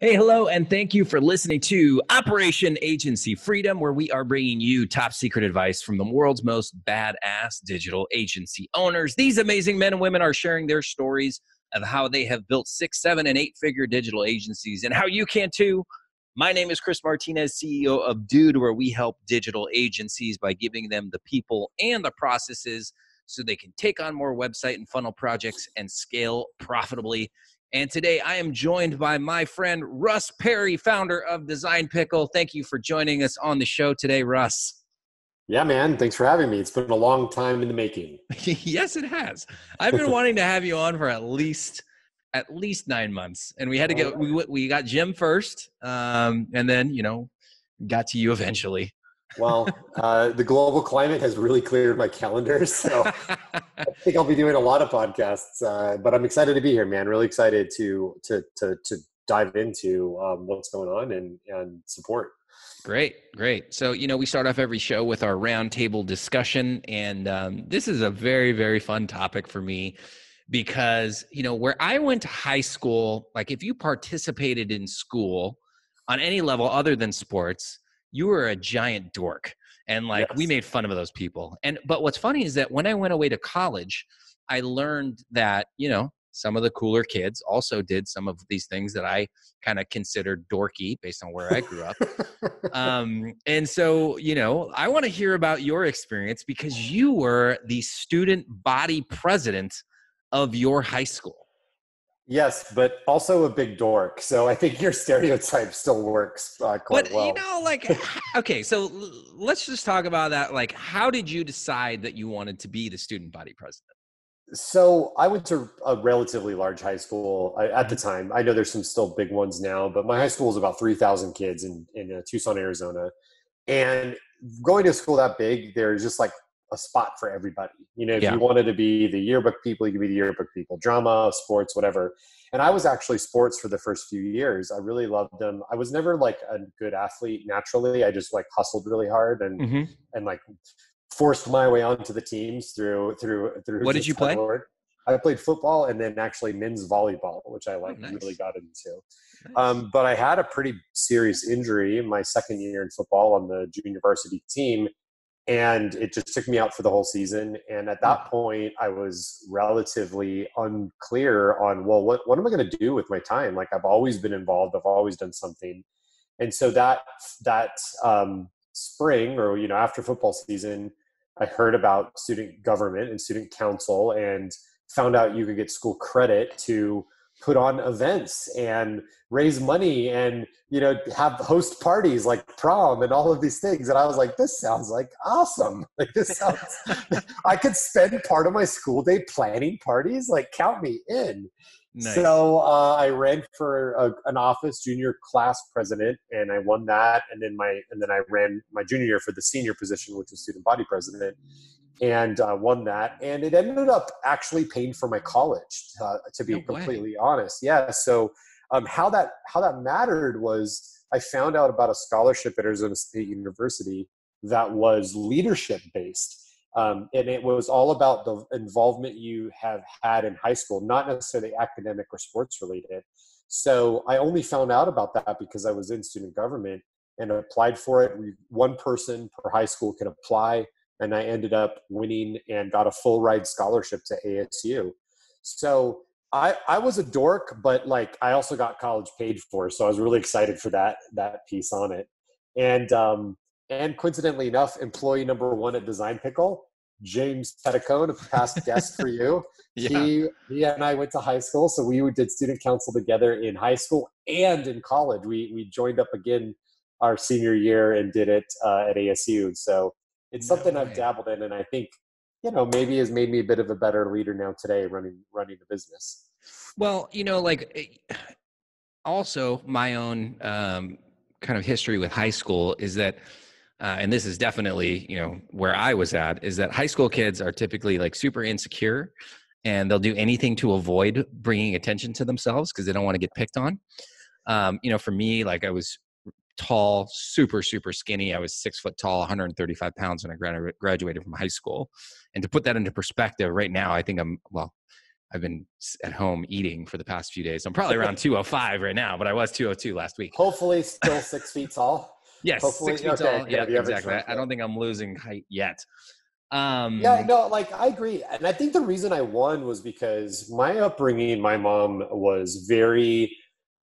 Hey, hello, and thank you for listening to Operation Agency Freedom, where we are bringing you top secret advice from the world's most badass digital agency owners. These amazing men and women are sharing their stories of how they have built 6, 7, and 8-figure digital agencies and how you can too. My name is Chris Martinez, CEO of Dude, where we help digital agencies by giving them the people and the processes so they can take on more website and funnel projects and scale profitably. And today I am joined by my friend Russ Perry, founder of Design Pickle. Thank you for joining us on the show today, Russ. Yeah, man. Thanks for having me. It's been a long time in the making. Yes, it has. I've been wanting to have you on for at least 9 months, and we had to get we got Jim first, and then got to you eventually. Well, the global climate has really cleared my calendar, so I think I'll be doing a lot of podcasts. But I'm excited to be here, man. Really excited to dive into what's going on and support. Great. So, we start off every show with our roundtable discussion, and this is a very, very fun topic for me because, where I went to high school, like if you participated in school on any level other than sports, you were a giant dork. And we made fun of those people. But what's funny is that when I went away to college, I learned that, some of the cooler kids also did some of these things that I kind of considered dorky based on where I grew up. And so, I want to hear about your experience because you were the student body president of your high school. Yes, but also a big dork. So I think your stereotype still works quite well. Okay, so let's just talk about that. Like, how did you decide that you wanted to be the student body president? So I went to a relatively large high school at the time. I know there's some still big ones now, but my high school was about 3,000 kids in Tucson, Arizona. And going to a school that big, there's just like a spot for everybody. If you wanted to be the yearbook people, you could be the yearbook people, drama, sports, whatever. And I was actually sports for the first few years. I really loved them. I was never like a good athlete naturally. I just like hustled really hard and like forced my way onto the teams through. What did you play? I played football and then actually men's volleyball, which I really got into. Nice. But I had a pretty serious injury in my second year in football on the junior varsity team. And it just took me out for the whole season. And at that point, I was relatively unclear on, well, what am I going to do with my time? Like I've always been involved. I've always done something. And so that spring or, after football season, I heard about student government and student council and found out you could get school credit to put on events and raise money and, have host parties like prom and all of these things. And I was like, this sounds like awesome. Like I could spend part of my school day planning parties, like count me in. Nice. So I ran for an office, junior class president, and I won that. And then I ran my junior year for the senior position, which was student body president, and won that. And it ended up actually paying for my college, to be completely honest. Yeah. So how that mattered was I found out about a scholarship at Arizona State University that was leadership based. And it was all about the involvement you have had in high school, not necessarily academic or sports related. So I only found out about that because I was in student government and applied for it. One person per high school could apply, and I ended up winning and got a full ride scholarship to ASU. So I was a dork, but like I also got college paid for. So I was really excited for that piece on it. And coincidentally enough, employee number one at Design Pickle, James Petticone, a past guest for you. Yeah. He and I went to high school, so we did student council together in high school and in college. We joined up again our senior year and did it at ASU. So it's something I've dabbled in, and I think maybe has made me a bit of a better leader now today, running the business. Well, also my own kind of history with high school is that. And this is definitely, where I was at, is that high school kids are typically like super insecure and they'll do anything to avoid bringing attention to themselves because they don't want to get picked on. For me, like I was tall, super, super skinny. I was 6 foot tall, 135 pounds when I graduated from high school. And to put that into perspective right now, I think I've been at home eating for the past few days. I'm probably around 205 right now, but I was 202 last week. Hopefully still 6 feet tall. Yes, Hopefully, 6 feet okay, tall. Yeah, you haven't exactly. shrunk I yet. don't think I'm losing height yet. Yeah, no, like I agree. And I think the reason I won was because my upbringing, my mom was very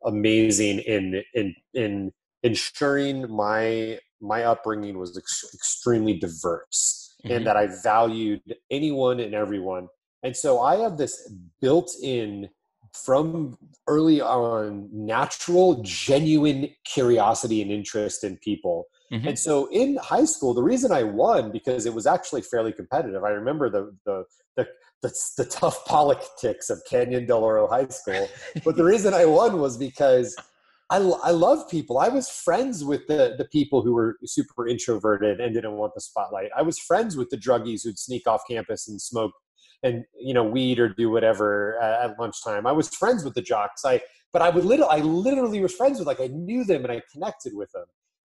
amazing in ensuring my upbringing was extremely diverse, and Mhm. that I valued anyone and everyone. And so I have this built-in, from early on, natural, genuine curiosity and interest in people. Mhm. And so in high school, the reason I won, because it was actually fairly competitive. I remember the tough politics of Canyon Del Oro High School, but the reason I won was because I love people. I was friends with the people who were super introverted and didn't want the spotlight. I was friends with the druggies who'd sneak off campus and smoke and weed or do whatever at lunchtime. I was friends with the jocks. But I literally was friends with, like, I knew them and I connected with them.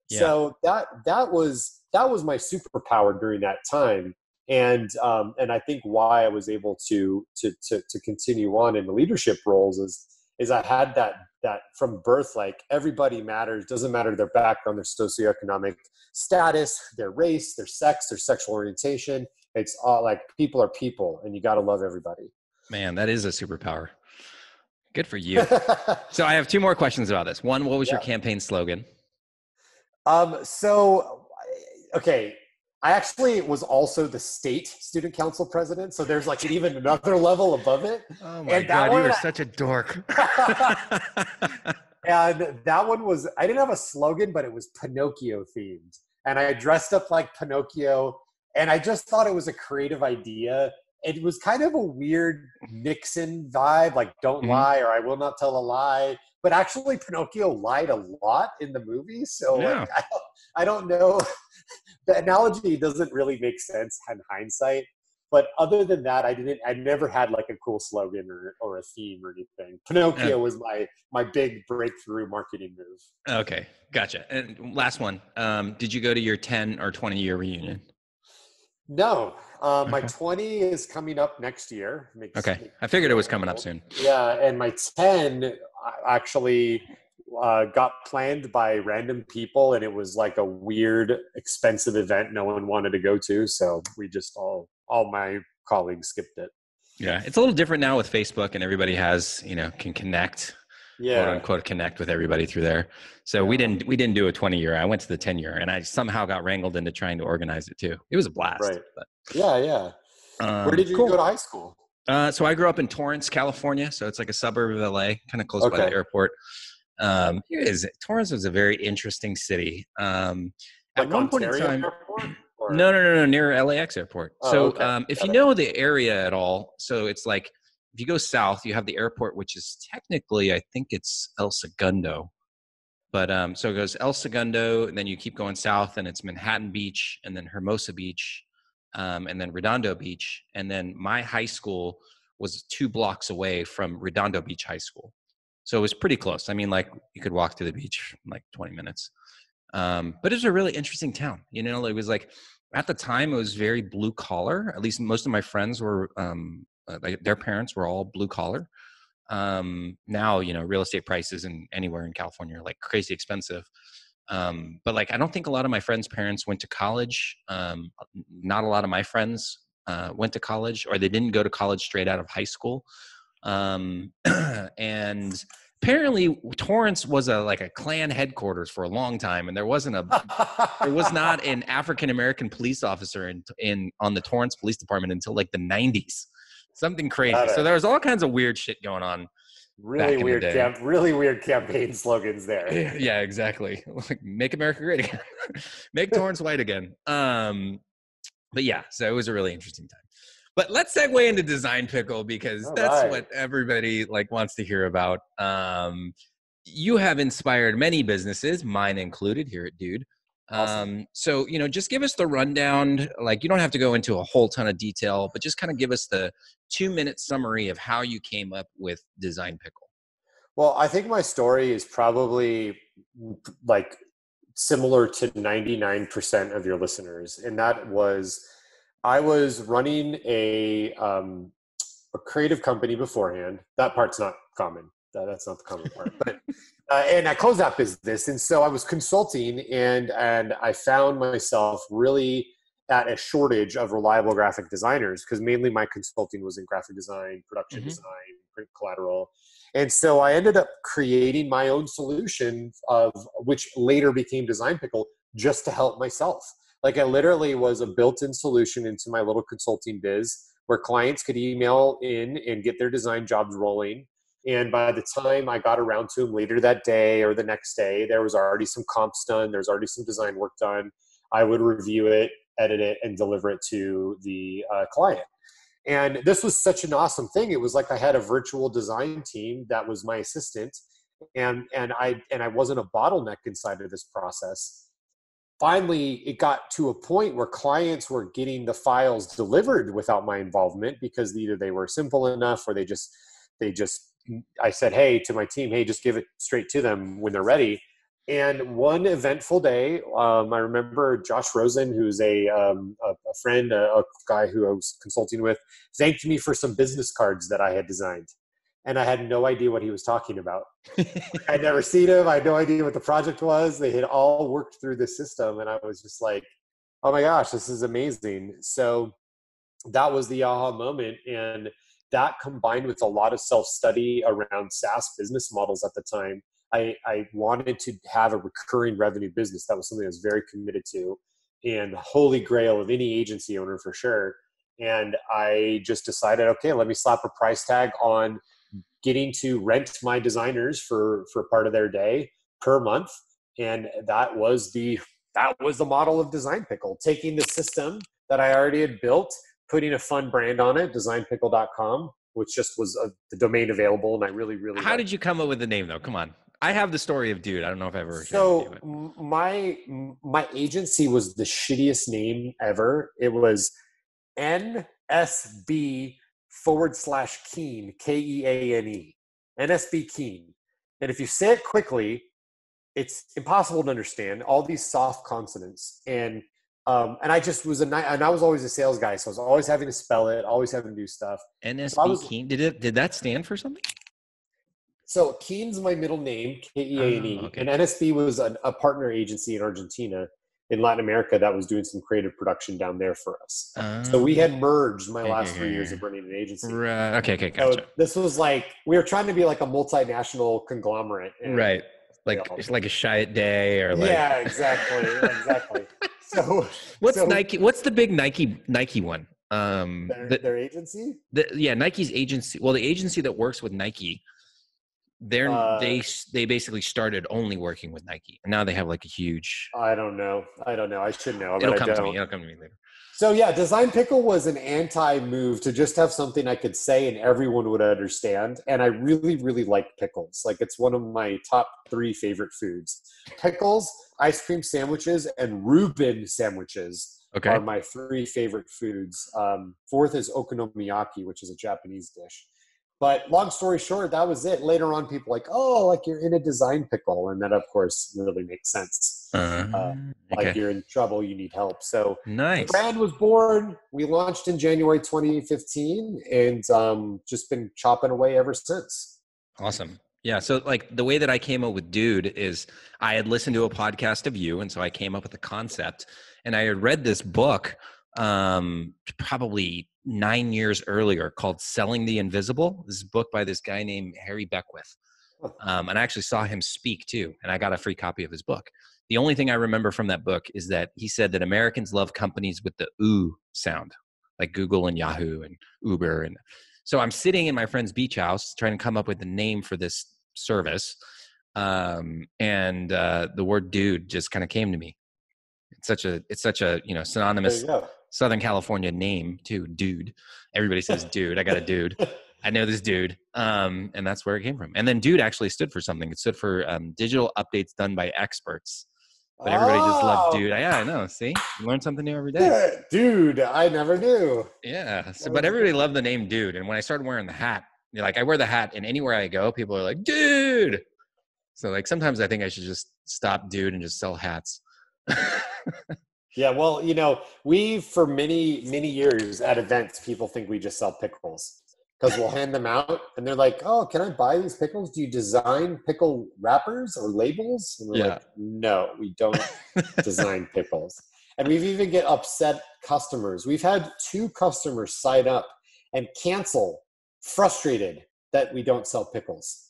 Yeah. So that was my superpower during that time, and I think why I was able to continue on in the leadership roles is I had that from birth. Like, everybody matters, doesn't matter their background, their socioeconomic status, their race, their sex, their sexual orientation. It's all like, people are people, and you got to love everybody. Man, that is a superpower. Good for you. So I have two more questions about this. One, what was your Yeah. campaign slogan? So, okay, I actually was also the state student council president. So there's like even another level above it. Oh my And that God, you one, are such a dork. and that one was, I didn't have a slogan, but it was Pinocchio themed. And I dressed up like Pinocchio, and I just thought it was a creative idea. It was kind of a weird Nixon vibe, like "Don't Mhm. lie" or "I will not tell a lie." But actually, Pinocchio lied a lot in the movie, so like Yeah. I don't know. The analogy doesn't really make sense in hindsight. But other than that, I never had like a cool slogan or a theme or anything. Uh, Pinocchio was my big breakthrough marketing move. okay, gotcha. And last one, did you go to your 10 or 20-year reunion? No, my Okay. 20 is coming up next year. Makes Okay. me I figured it feel was coming up old. soon. Yeah, and my 10 actually got planned by random people, and it was like a weird, expensive event no one wanted to go to. So we just all my colleagues skipped it. Yeah. It's a little different now with Facebook, and everybody has, can connect, quote Yeah, unquote, connect with everybody through there. So we yeah, didn't do a 20-year. I went to the 10-year, and I somehow got wrangled into trying to organize it too. It was a blast. right. Yeah, yeah. But Where did you go cool. to high school? So I grew up in Torrance, California. So it's like a suburb of LA, kind of close by the Okay, airport. Torrance was a very interesting city. At like one point in Ontario time, Airport, no, or no, no, no, near LAX airport. oh, So okay, if got you it. know the area at all, so it's like if you go south, you have the airport, which is technically, I think it's El Segundo. But so it goes El Segundo, and then you keep going south, and it's Manhattan Beach, and then Hermosa Beach, and then Redondo Beach. And then my high school was 2 blocks away from Redondo Beach High School. So it was pretty close. I mean, like you could walk to the beach in like 20 minutes. But it was a really interesting town. It was like at the time it was very blue collar. At least most of my friends were, like their parents were all blue collar. Now, real estate prices and anywhere in California are like crazy expensive. But like, I don't think a lot of my friends' parents went to college. Not a lot of my friends went to college, or they didn't go to college straight out of high school. And apparently Torrance was like a Klan headquarters for a long time. And there was not an African American police officer on the Torrance Police Department until like the 90s. Something crazy. Got So it. there was all kinds of weird shit going on back in the day. Really weird campaign slogans there. Yeah, exactly. Like, make America great again. Make Torrance white again. But yeah, so it was a really interesting time. But let's segue into Design Pickle, because All that's right. what everybody wants to hear about. You have inspired many businesses, mine included, here at Dude. Awesome. So, just give us the rundown. Like, you don't have to go into a whole ton of detail, but just kind of give us the 2-minute summary of how you came up with Design Pickle. Well, I think my story is probably like similar to 99% of your listeners. And that was, I was running a creative company beforehand. That part's not common. That's not the common part. But and I closed that business, and so I was consulting, and I found myself really at a shortage of reliable graphic designers, because mainly my consulting was in graphic design, production design, print collateral. And so I ended up creating my own solution, of which later became Design Pickle, just to help myself. Like, I literally was a built-in solution into my little consulting biz, where clients could email in and get their design jobs rolling. And by the time I got around to them later that day or the next day, there was already some comps done. There's already some design work done. I would review it, edit it, and deliver it to the client. And this was such an awesome thing. It was like I had a virtual design team that was my assistant, and I wasn't a bottleneck inside of this process. Finally, it got to a point where clients were getting the files delivered without my involvement, because either they were simple enough, or they just I said, hey, to my team, hey, just give it straight to them when they're ready. And one eventful day, I remember Josh Rosen, who's a friend, a guy who I was consulting with, thanked me for some business cards that I had designed. And I had no idea what he was talking about. I'd never seen him. I had no idea what the project was. They had all worked through the system. And I was just like, oh my gosh, this is amazing. So that was the aha moment. And that, combined with a lot of self-study around SaaS business models at the time, I wanted to have a recurring revenue business. That was something I was very committed to, and the holy grail of any agency owner for sure. And I just decided, okay, let me slap a price tag on getting to rent my designers for part of their day per month. And that was the model of Design Pickle, taking the system that I already had built, putting a fun brand on it, designpickle.com, which just was the domain available. And I really How did you come up with the name, though? Come on. I have the story of Dude. I don't know if I've ever shared with you. My agency was the shittiest name ever. It was NSB /Keane, Keane, NSB Keane. And if you say it quickly, it's impossible to understand, all these soft consonants. And I just was and I was always a sales guy, so I was always having to spell it, always having to do stuff. NSB Keane. Did that stand for something? So Keane's my middle name, Keane, okay. and NSB was a partner agency in Argentina, in Latin America, that was doing some creative production down there for us. So we had merged my last 3 years of running an agency. Right. Okay, gotcha. So this was like, we were trying to be like a multinational conglomerate. Right. Like it's like a Chiat Day, or like. Yeah, exactly. So what's Nike? What's the big Nike one? Their agency? Nike's agency. Well, the agency that works with Nike, they basically started only working with Nike, and now they have like a huge. I don't know. I should know. It'll come to me later. So yeah, Design Pickle was an anti-move to just have something I could say and everyone would understand. And I really like pickles. Like, it's one of my top 3 favorite foods. Pickles, ice cream sandwiches, and Reuben sandwiches are my 3 favorite foods. 4th is okonomiyaki, which is a Japanese dish. But long story short, that was it. Later on, people like, oh, like you're in a design pickle. And that, of course, really makes sense. Like you're in trouble, you need help. So nice. The brand was born. We launched in January 2015 and just been chopping away ever since. Awesome. Yeah. So like the way that I came up with Dude is I had listened to a podcast of you. And so I came up with the concept, and I had read this book probably 9 years earlier called Selling the Invisible. This is a book by this guy named Harry Beckwith. And I actually saw him speak too, and I got a free copy of his book. The only thing I remember from that book is that he said that Americans love companies with the ooh sound, like Google and Yahoo and Uber. And so I'm sitting in my friend's beach house trying to come up with the name for this service. And the word dude just kind of came to me. It's such a synonymous Southern California name too, Dude. Everybody says dude. I got a dude. I know this dude. And that's where it came from. And then Dude actually stood for something. It stood for digital updates done by experts. But everybody just loved Dude. Yeah, I know. See? You learn something new every day. Yeah, dude, I never knew. Yeah. So, but everybody loved the name Dude. And when I started wearing the hat, like I wear the hat, and anywhere I go, people are like, dude. So like sometimes I think I should just stop Dude and just sell hats. Yeah, well, we for many years at events, people think we just sell pickles, because we'll hand them out and they're like, oh, can I buy these pickles? Do you design pickle wrappers or labels? And we're Yeah. like, no, we don't design pickles. And we've even get upset customers. We've had 2 customers sign up and cancel, frustrated that we don't sell pickles.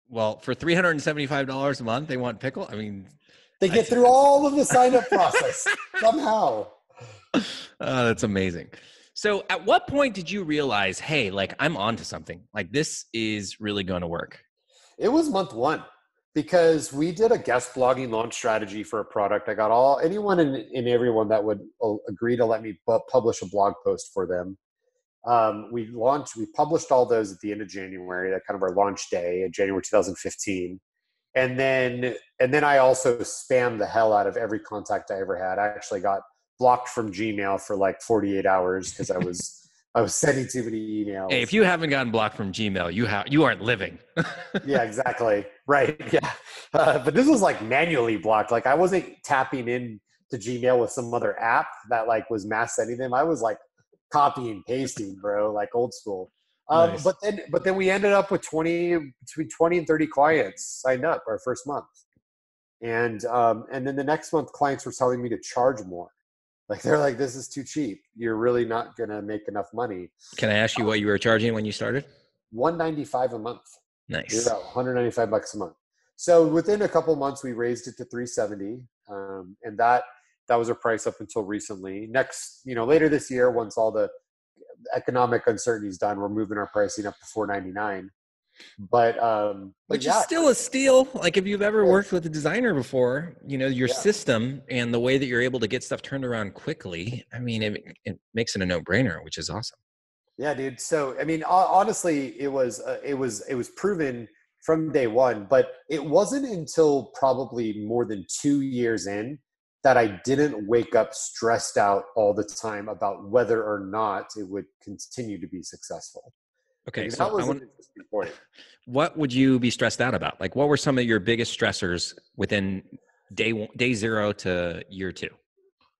Well, for $375 a month, they want pickle. I mean, They get through all of the sign-up process somehow. That's amazing. So at what point did you realize, hey, like I'm onto something, like this is really going to work? It was month 1 because we did a guest blogging launch strategy for a product. I got anyone and everyone that would agree to let me publish a blog post for them. We published all those at the end of January, that kind of our launch day in January 2015. And then I also spammed the hell out of every contact I ever had. I actually got blocked from Gmail for like 48 hours because I was sending too many emails. Hey, if you haven't gotten blocked from Gmail, you aren't living. Yeah, exactly. Right. Yeah. But this was like manually blocked. Like I wasn't tapping in to Gmail with some other app that like was mass sending them. I was like copy and pasting, bro, like old school. Nice. But then we ended up with between 20 and 30 clients signed up our first month. And then the next month clients were telling me to charge more. Like they're like, this is too cheap. You're really not going to make enough money. Can I ask you what you were charging when you started? $195 a month. Nice. About $195 a month. So within a couple months, we raised it to $370. And that was our price up until recently. Next, later this year, once all the economic uncertainty is done, we're moving our pricing up to $499. Which yeah, is still a steal. Like if you've ever worked with a designer before, your system and the way that you're able to get stuff turned around quickly, I mean, it makes it a no-brainer, which is awesome. Yeah, dude. So, I mean, honestly, it was proven from day one, but it wasn't until probably more than 2 years in that I didn't wake up stressed out all the time about whether or not it would continue to be successful. Okay, Like, so that was an interesting point. What would you be stressed out about? Like, what were some of your biggest stressors within day 0 to year 2?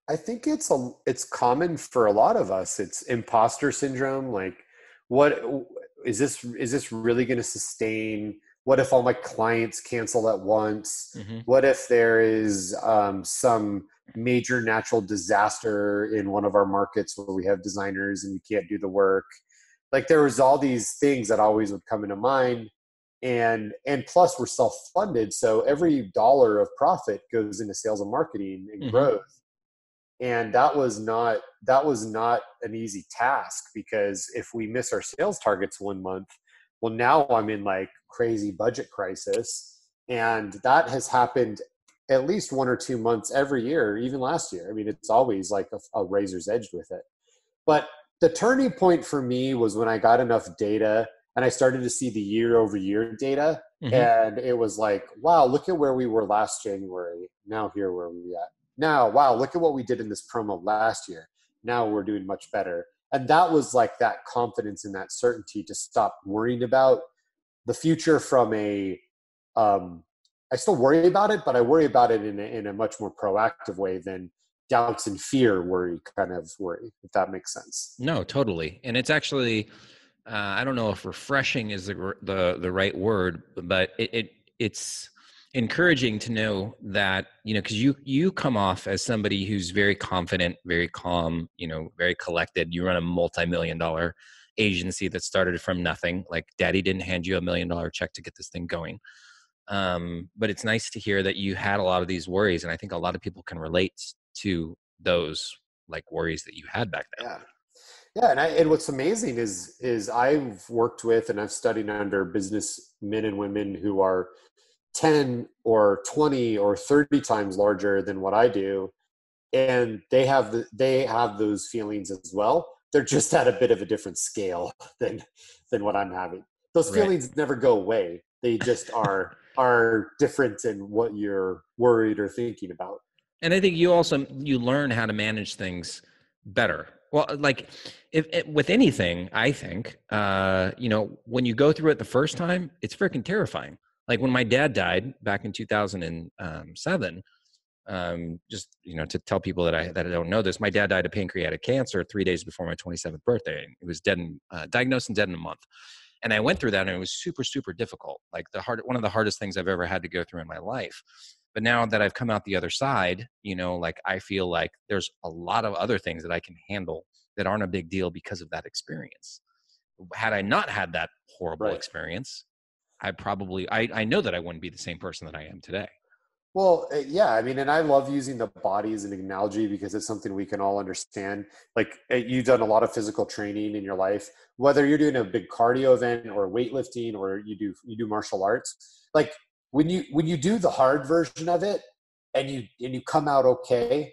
I think it's common for a lot of us. It's imposter syndrome. Like, what is this really going to sustain? What if all my clients cancel at once? Mm-hmm. What if there is some major natural disaster in one of our markets where we have designers and we can't do the work? Like there was all these things that always would come into mind. And plus we're self-funded. So every dollar of profit goes into sales and marketing and growth. And that was not an easy task, because if we miss our sales targets 1 month, well, now I'm in like crazy budget crisis. And that has happened at least 1 or 2 months every year, even last year. I mean, it's always like a razor's edge with it. But the turning point for me was when I got enough data and I started to see the year over year data. And it was like, wow, look at where we were last January. Now here where we at. Now, wow, look at what we did in this promo last year. Now we're doing much better. And that was like that confidence and that certainty to stop worrying about the future from I still worry about it, but I worry about it in a much more proactive way than doubts and fear kind of worry, if that makes sense. No, totally. And it's actually, I don't know if refreshing is the right word, but it's encouraging to know that, because you come off as somebody who's very confident, very calm, very collected. You run a multi-million-dollar agency that started from nothing. Like daddy didn't hand you $1 million check to get this thing going. But it's nice to hear that you had a lot of these worries. And I think a lot of people can relate to those like worries that you had back then. Yeah. Yeah, and what's amazing is I've worked with and I've studied under businessmen and women who are 10 or 20 or 30 times larger than what I do, and they have those feelings as well. They're just at a bit of a different scale than what I'm having. Those feelings never go away. They just are different in what you're worried or thinking about. And I think you learn how to manage things better. Well, like with anything, I think, when you go through it the first time, it's freaking terrifying. Like when my dad died back in 2007, Just, to tell people that I don't know this, my dad died of pancreatic cancer 3 days before my 27th birthday. And he was diagnosed and dead in a month. And I went through that, and it was super, super difficult. Like one of the hardest things I've ever had to go through in my life. But now that I've come out the other side, like I feel like there's a lot of other things that I can handle that aren't a big deal because of that experience. Had I not had that horrible experience, I know that I wouldn't be the same person that I am today. Well, yeah, I mean, and I love using the body as an analogy because it's something we can all understand. Like you've done a lot of physical training in your life, whether you're doing a big cardio event or weightlifting, or you do martial arts. Like when you do the hard version of it and you come out okay,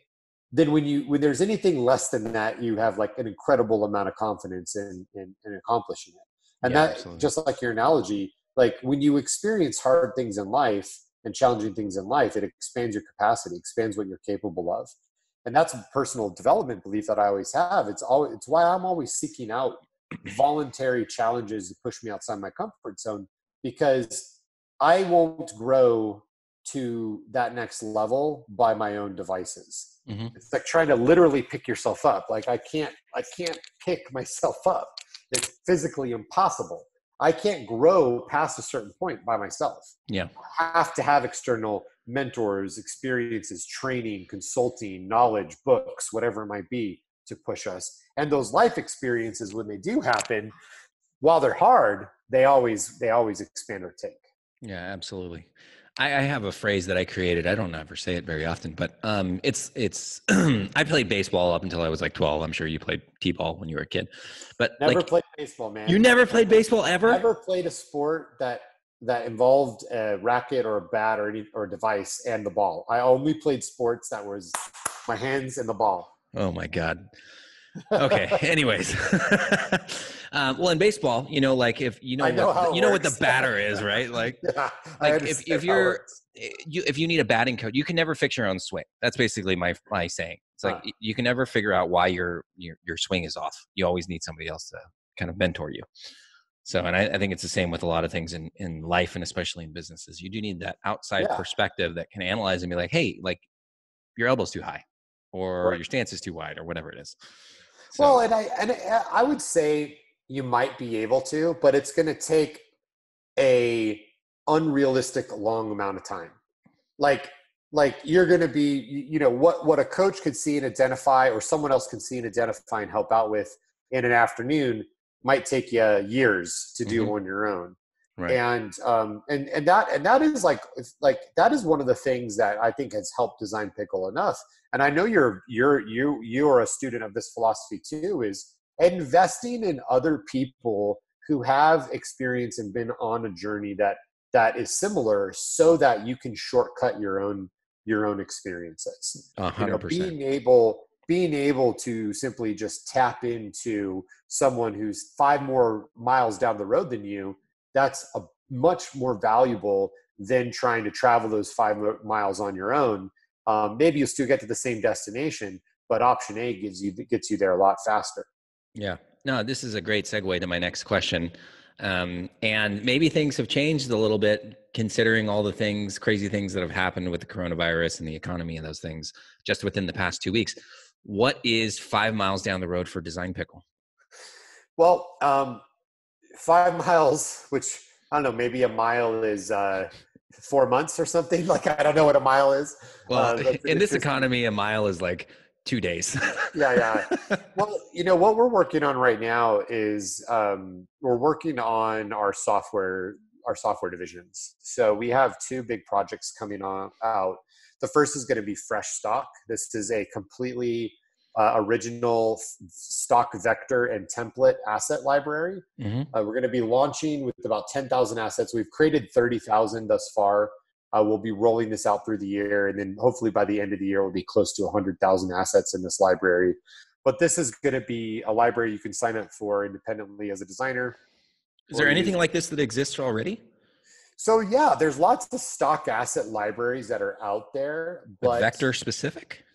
then when there's anything less than that, you have like an incredible amount of confidence in accomplishing it. And that, absolutely. just like your analogy, like when you experience hard things in life and challenging things in life, it expands your capacity, expands what you're capable of. And that's a personal development belief that I always have. It's why I'm always seeking out voluntary challenges to push me outside my comfort zone, because I won't grow to that next level by my own devices. Mm-hmm. It's like trying to literally pick yourself up. Like I can't pick myself up. It's physically impossible. I can't grow past a certain point by myself. Yeah. I have to have external mentors, experiences, training, consulting, knowledge, books, whatever it might be, to push us. And those life experiences, when they do happen, while they're hard, they always expand our take. Yeah, absolutely. I have a phrase that I created. I don't ever say it very often, but it's I played baseball up until I was like 12. I'm sure you played t-ball when you were a kid, but never played baseball, man. You never played baseball ever? Never played a sport that involved a racket or a bat or a device and the ball. I only played sports that was my hands and the ball. Oh my God. Okay. Anyways, well, in baseball, like if what the batter is, right? Like, yeah, like if you need a batting coach, you can never fix your own swing. That's basically my saying. It's like you can never figure out why your swing is off. You always need somebody else to kind of mentor you. So, and I think it's the same with a lot of things in life, and especially in businesses. You do need that outside perspective that can analyze and be like, hey, like your elbow's too high, or your stance is too wide, or whatever it is. So, well, and I would say you might be able to, but it's going to take a unrealistic long amount of time. Like you're going to be, what a coach could see and identify, or someone else can see and identify and help out with in an afternoon might take you years to do on your own. Right. And that is like that is one of the things that I think has helped Design Pickle enough. And I know you're a student of this philosophy too, is investing in other people who have experience and been on a journey that is similar, so that you can shortcut your own experiences. 100%. Being able to simply just tap into someone who's 5 more miles down the road than you, that's a much more valuable than trying to travel those 5 miles on your own. Maybe you still get to the same destination, but option A gets you there a lot faster. Yeah. No, this is a great segue to my next question. And maybe things have changed a little bit, considering all the crazy things that have happened with the coronavirus and the economy and those things just within the past 2 weeks. What is 5 miles down the road for Design Pickle? Well, 5 miles, which I don't know, maybe a mile is 4 months or something. Like, I don't know what a mile is. Well, in this economy, a mile is like 2 days. Yeah. Well, what we're working on right now is we're working on our software divisions. So we have 2 big projects coming out. The first is going to be Fresh Stock. This is a completely original stock vector and template asset library. We're going to be launching with about 10,000 assets. We've created 30,000 thus far. We'll be rolling this out through the year, and then hopefully by the end of the year, we'll be close to 100,000 assets in this library. But this is going to be a library you can sign up for independently as a designer. Is there anything like this that exists already? So yeah, there's lots of stock asset libraries that are out there, but vector specific.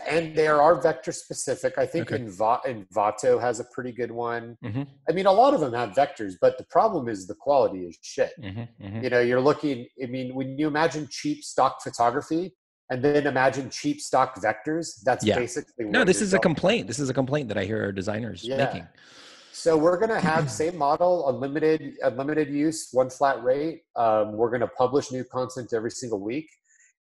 And there are vector specific. I think Envato has a pretty good one. I mean, a lot of them have vectors, but the problem is the quality is shit. You're looking, I mean, when you imagine cheap stock photography And then imagine cheap stock vectors. That's Yeah. basically No, what this you're is a going. complaint. This is a complaint that I hear our designers Yeah. making. So we're going to have same model, unlimited use, one flat rate. We're going to publish new content every single week,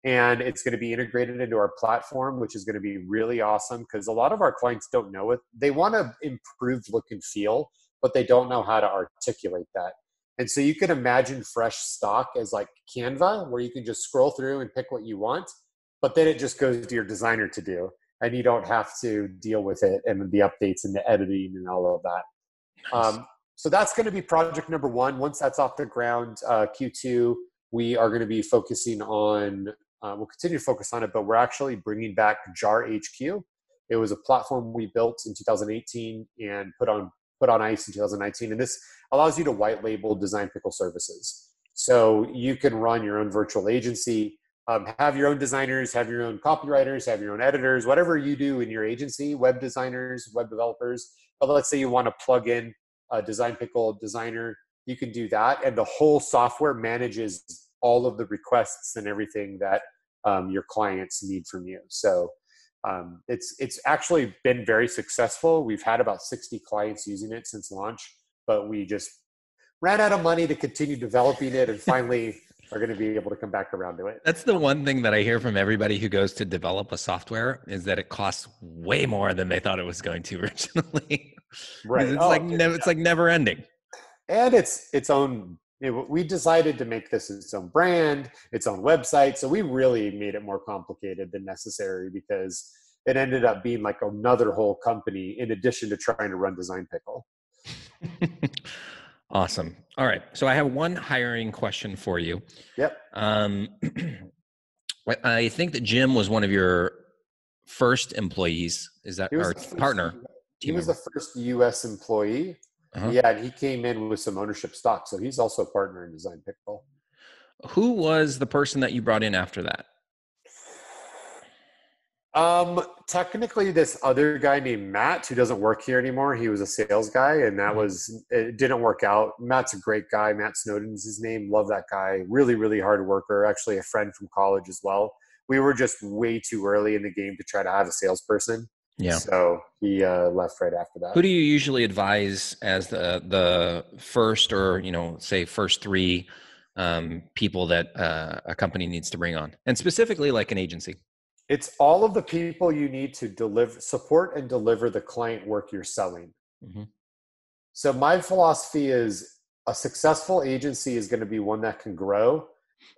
and it's going to be integrated into our platform, which is going to be really awesome because a lot of our clients don't know it. They want to improve look and feel, but they don't know how to articulate that. And so you can imagine fresh stock as like Canva, where you can just scroll through and pick what you want, but then it just goes to your designer to do, and you don't have to deal with it and the updates and the editing and all of that. Nice. So that's going to be project number one. Once that's off the ground, Q2, we are going to be focusing on, we'll continue to focus on it, but we're actually bringing back Jar HQ. It was a platform we built in 2018 and put on ice in 2019. And this allows you to white label Design Pickle services. So you can run your own virtual agency, have your own designers, have your own copywriters, have your own editors, whatever you do in your agency, web designers, web developers. But let's say you want to plug in a Design Pickle designer, you can do that. And the whole software manages all of the requests and everything that your clients need from you. So it's actually been very successful. We've had about 60 clients using it since launch, but we just ran out of money to continue developing it, and finally are going to be able to come back around to it. That's the one thing that I hear from everybody who goes to develop a software is that it costs way more than they thought it was going to originally. Right. It's like never ending. And its own, we decided to make this its own brand, its own website. So we really made it more complicated than necessary because it ended up being like another whole company in addition to trying to run Design Pickle. Awesome. All right. So I have one hiring question for you. Yep. I think that Jim was one of your first employees. Is that our partner? He was the first U.S. employee. Uh-huh. Yeah, and he came in with some ownership stock. So he's also a partner in Design Pickle. Who was the person that you brought in after that? Technically this other guy named Matt, who doesn't work here anymore. He was a sales guy, and it didn't work out. Matt's a great guy. Matt Snowden's his name. Love that guy. Really, really hard worker. Actually a friend from college as well. We were just way too early in the game to try to have a salesperson. Yeah. So he left right after that. Who do you usually advise as the first, or, say first three people that a company needs to bring on, and specifically like an agency? It's all of the people you need to support and deliver the client work you're selling. Mm-hmm. So my philosophy is a successful agency is going to be one that can grow.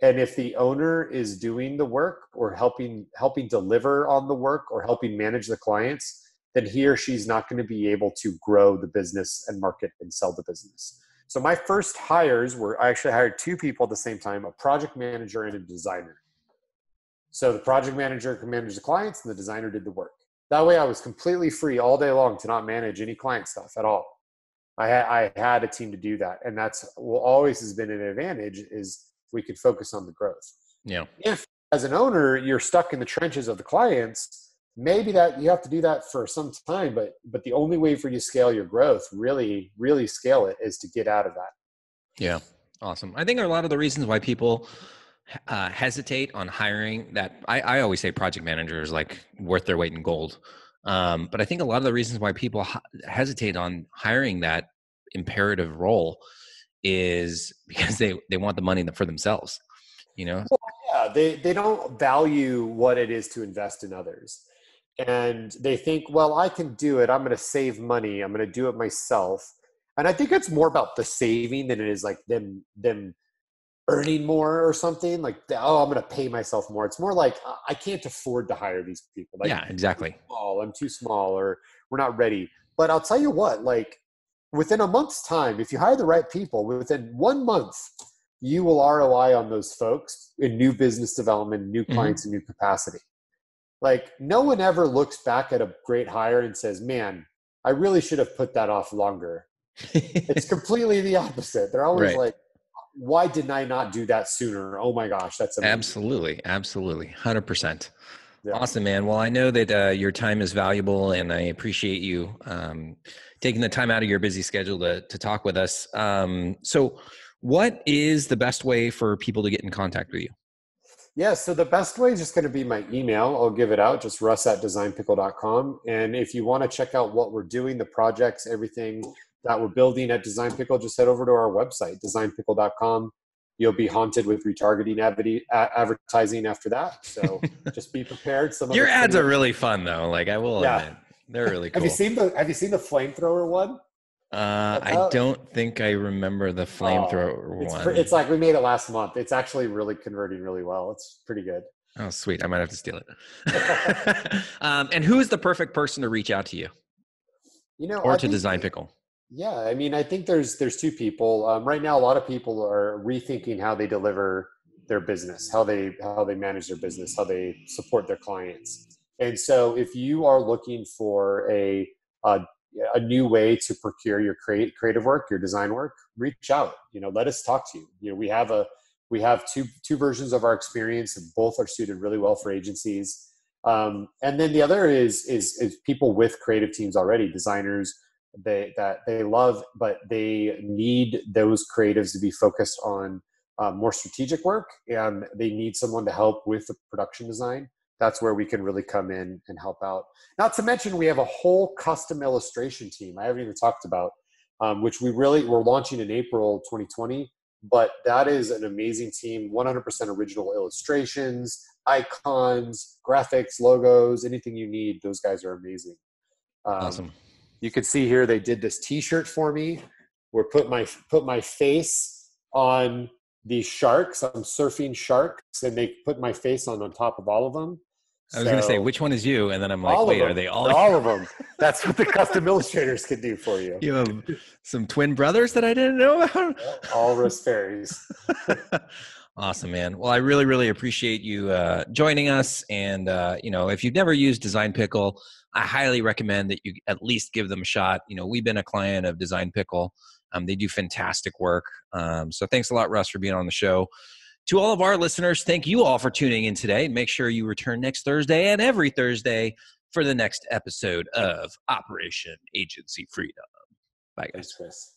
And if the owner is doing the work or helping deliver on the work or helping manage the clients, then he or she's not going to be able to grow the business and market and sell the business. So my first hires I actually hired two people at the same time, a project manager and a designer. So the project manager could manage the clients and the designer did the work. That way I was completely free all day long to not manage any client stuff at all. I had a team to do that. And that's what always has been an advantage, is we could focus on the growth. Yeah. If as an owner, you're stuck in the trenches of the clients, maybe that you have to do that for some time, but the only way for you to scale your growth, really, really scale it, is to get out of that. Yeah. Awesome. I think a lot of the reasons why people hesitate on hiring that, I always say project manager is like worth their weight in gold. But I think a lot of the reasons why people hesitate on hiring that imperative role is because they want the money for themselves, Well, yeah, they don't value what it is to invest in others. And they think, well, I can do it. I'm going to save money. I'm going to do it myself. And I think it's more about the saving than it is like them earning more or something like, I'm going to pay myself more. It's more like, I can't afford to hire these people. Like, yeah, exactly. I'm too small, or we're not ready. But I'll tell you what, like within a month's time, if you hire the right people, within 1 month, you will ROI on those folks in new business development, new clients, and new capacity. Like no one ever looks back at a great hire and says, man, I really should have put that off longer. It's completely the opposite. They're always like, why didn't I not do that sooner? Oh my gosh, that's amazing. Absolutely. 100%. Yeah. Awesome, man. Well, I know that your time is valuable, and I appreciate you taking the time out of your busy schedule to talk with us. So what is the best way for people to get in contact with you? Yeah, so the best way is just going to be my email. I'll give it out, just russ@designpickle.com. And if you want to check out what we're doing, the projects, everything that we're building at Design Pickle, just head over to our website, designpickle.com. You'll be haunted with retargeting advertising after that. So just be prepared. Some of Your it's ads coming are up. really fun though. Like I will Yeah. admit, they're really Have you cool. seen the flamethrower one? I don't think I remember the Oh, flamethrower one. it's like we made it last month. It's actually really converting really well. It's pretty good. Oh, sweet. I might have to steal it. And who is the perfect person to reach out to you or I to think, Design Pickle? yeah, I mean, I think there's two people. Right now, a lot of people are rethinking how they deliver their business, how they manage their business, how they support their clients. And so, if you are looking for a, a new way to procure your creative work, your design work, reach out. Let us talk to you. We have two versions of our experience, and both are suited really well for agencies. And then the other is people with creative teams already, designers that they love, but they need those creatives to be focused on more strategic work, and they need someone to help with the production design. That's where we can really come in and help out. Not to mention, we have a whole custom illustration team I haven't even talked about, which we're launching in April 2020. But that is an amazing team, 100% original illustrations, icons, graphics, logos, anything you need. Those guys are amazing. Awesome. You can see here they did this T-shirt for me. Where put my face on these sharks. I'm surfing sharks, and they put my face on top of all of them. I was going to say, which one is you? And then I'm like, all wait, of are them, they all? all of them. That's what the custom illustrators can do for you. You have some twin brothers that I didn't know about? All Russ Perrys. Awesome, man. Well, I really, really appreciate you joining us. And, if you've never used Design Pickle, I highly recommend that you at least give them a shot. We've been a client of Design Pickle. They do fantastic work. So thanks a lot, Russ, for being on the show. To all of our listeners, thank you all for tuning in today. Make sure you return next Thursday and every Thursday for the next episode of Operation Agency Freedom. Bye, guys. Thanks, Chris.